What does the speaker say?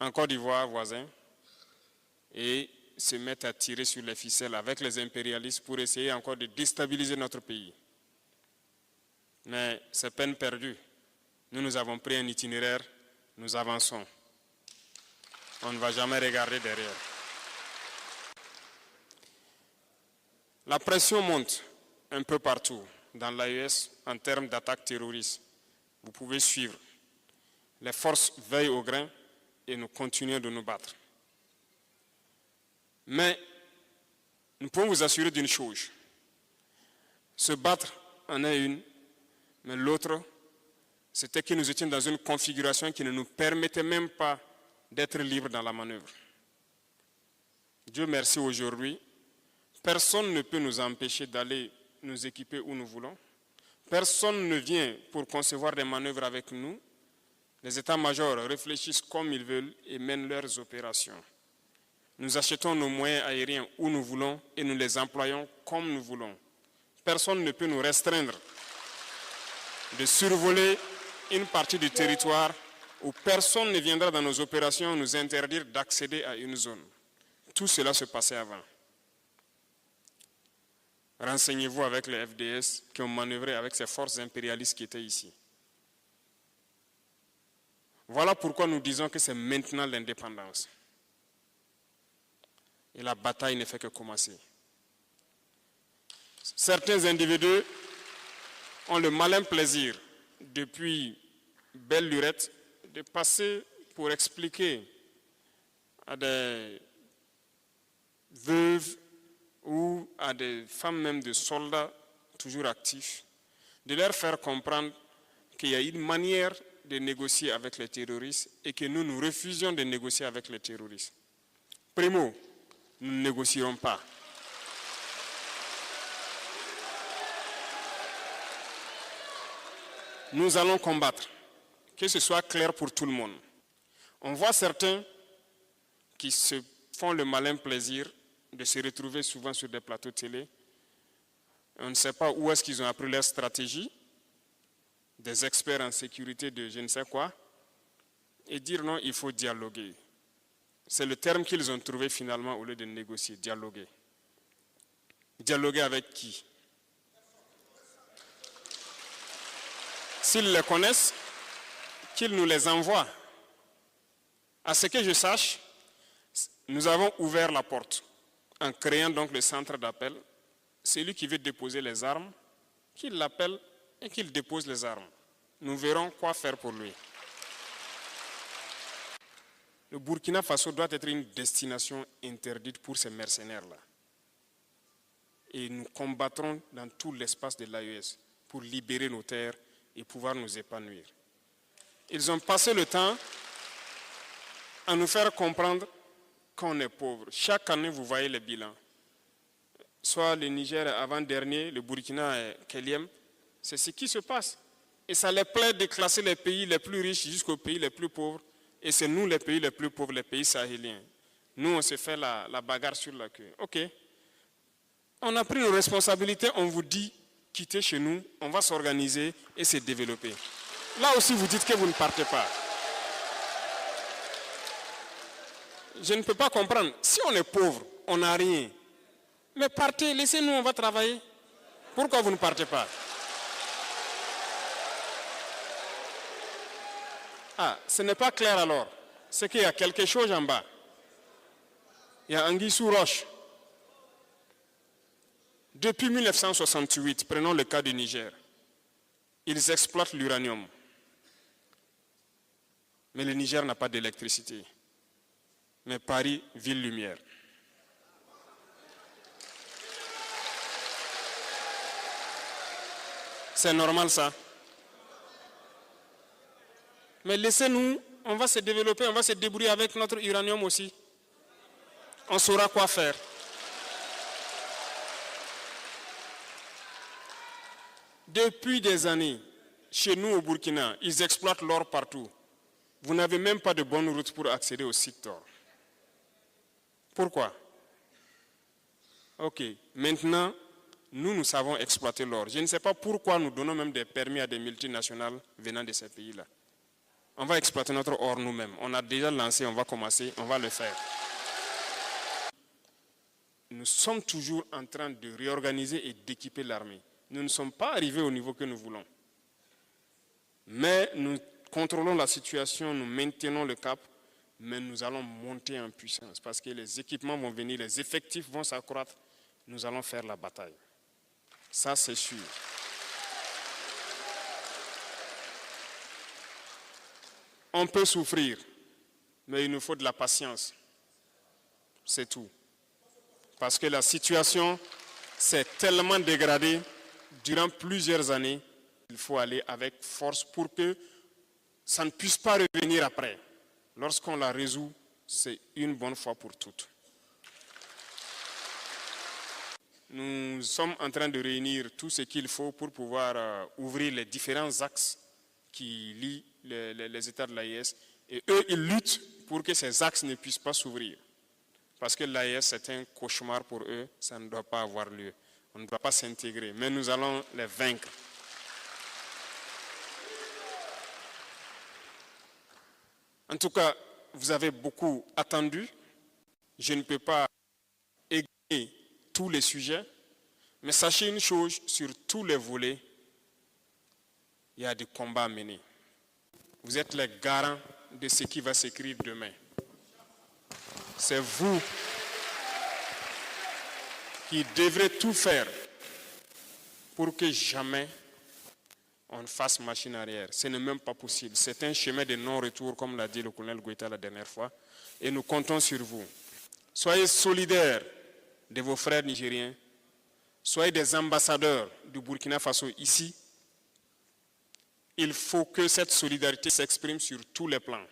en Côte d'Ivoire voisin et se mettent à tirer sur les ficelles avec les impérialistes pour essayer encore de déstabiliser notre pays. Mais c'est peine perdue. Nous avons pris un itinéraire, nous avançons. On ne va jamais regarder derrière. La pression monte un peu partout dans l'AES en termes d'attaques terroristes. Vous pouvez suivre. Les forces veillent au grain et nous continuons de nous battre. Mais nous pouvons vous assurer d'une chose. Se battre en est une, mais l'autre, c'était que nous étions dans une configuration qui ne nous permettait même pas d'être libres dans la manœuvre. Dieu merci aujourd'hui, personne ne peut nous empêcher d'aller nous équiper où nous voulons. Personne ne vient pour concevoir des manœuvres avec nous. Les états-majors réfléchissent comme ils veulent et mènent leurs opérations. Nous achetons nos moyens aériens où nous voulons et nous les employons comme nous voulons. Personne ne peut nous restreindre de survoler une partie du territoire où personne ne viendra dans nos opérations nous interdire d'accéder à une zone. Tout cela se passait avant. Renseignez-vous avec les FDS qui ont manœuvré avec ces forces impérialistes qui étaient ici. Voilà pourquoi nous disons que c'est maintenant l'indépendance. Et la bataille ne fait que commencer. Certains individus ont le malin plaisir, depuis belle lurette, de passer pour expliquer à des veuves ou à des femmes même de soldats toujours actifs, de leur faire comprendre qu'il y a une manière de négocier avec les terroristes et que nous refusions de négocier avec les terroristes. Primo, nous ne négocierons pas. Nous allons combattre, que ce soit clair pour tout le monde. On voit certains qui se font le malin plaisir de se retrouver souvent sur des plateaux télé. On ne sait pas où est-ce qu'ils ont appris leur stratégie, des experts en sécurité de je ne sais quoi, et dire non, il faut dialoguer. C'est le terme qu'ils ont trouvé finalement au lieu de négocier, dialoguer. Dialoguer avec qui? S'ils les connaissent, qu'ils nous les envoient. À ce que je sache, nous avons ouvert la porte en créant donc le centre d'appel. Celui qui veut déposer les armes, qu'il l'appelle et qu'il dépose les armes. Nous verrons quoi faire pour lui. Le Burkina Faso doit être une destination interdite pour ces mercenaires-là. Et nous combattrons dans tout l'espace de l'AES pour libérer nos terres et pouvoir nous épanouir. Ils ont passé le temps à nous faire comprendre qu'on est pauvre. Chaque année, vous voyez les bilans. Soit le Niger avant-dernier, le Burkina est quatrième. C'est ce qui se passe. Et ça les plaît de classer les pays les plus riches jusqu'aux pays les plus pauvres. Et c'est nous les pays les plus pauvres, les pays sahéliens. Nous, on se fait la bagarre sur la queue. OK. On a pris nos responsabilités, on vous dit, quittez chez nous, on va s'organiser et se développer. Là aussi, vous dites que vous ne partez pas. Je ne peux pas comprendre. Si on est pauvre, on n'a rien. Mais partez, laissez-nous, on va travailler. Pourquoi vous ne partez pas? Ah, ce n'est pas clair alors. C'est qu'il y a quelque chose en bas. Il y a anguille sous roche. Depuis 1968, prenons le cas du Niger, ils exploitent l'uranium. Mais le Niger n'a pas d'électricité. Mais Paris, ville lumière. C'est normal ça. Mais laissez-nous, on va se développer, on va se débrouiller avec notre uranium aussi. On saura quoi faire. Depuis des années, chez nous au Burkina, ils exploitent l'or partout. Vous n'avez même pas de bonne route pour accéder au site d'or. Pourquoi? Ok, maintenant, nous savons exploiter l'or. Je ne sais pas pourquoi nous donnons même des permis à des multinationales venant de ces pays-là. On va exploiter notre or nous-mêmes. On a déjà lancé, on va commencer, on va le faire. Nous sommes toujours en train de réorganiser et d'équiper l'armée. Nous ne sommes pas arrivés au niveau que nous voulons. Mais nous contrôlons la situation, nous maintenons le cap, mais nous allons monter en puissance parce que les équipements vont venir, les effectifs vont s'accroître. Nous allons faire la bataille. Ça, c'est sûr. On peut souffrir, mais il nous faut de la patience. C'est tout. Parce que la situation s'est tellement dégradée durant plusieurs années, il faut aller avec force pour que ça ne puisse pas revenir après. Lorsqu'on la résout, c'est une bonne fois pour toutes. Nous sommes en train de réunir tout ce qu'il faut pour pouvoir ouvrir les différents axes qui lient les États de l'AES. Et eux, ils luttent pour que ces axes ne puissent pas s'ouvrir. Parce que l'AES, c'est un cauchemar pour eux, ça ne doit pas avoir lieu. On ne doit pas s'intégrer, mais nous allons les vaincre. En tout cas, vous avez beaucoup attendu. Je ne peux pas égayer tous les sujets, mais sachez une chose, sur tous les volets, il y a des combats à mener. Vous êtes les garants de ce qui va s'écrire demain. C'est vous qui devrez tout faire pour que jamais on fasse machine arrière. Ce n'est même pas possible. C'est un chemin de non-retour, comme l'a dit le colonel Goïta la dernière fois, et nous comptons sur vous. Soyez solidaires de vos frères nigériens, soyez des ambassadeurs du Burkina Faso ici. Il faut que cette solidarité s'exprime sur tous les plans.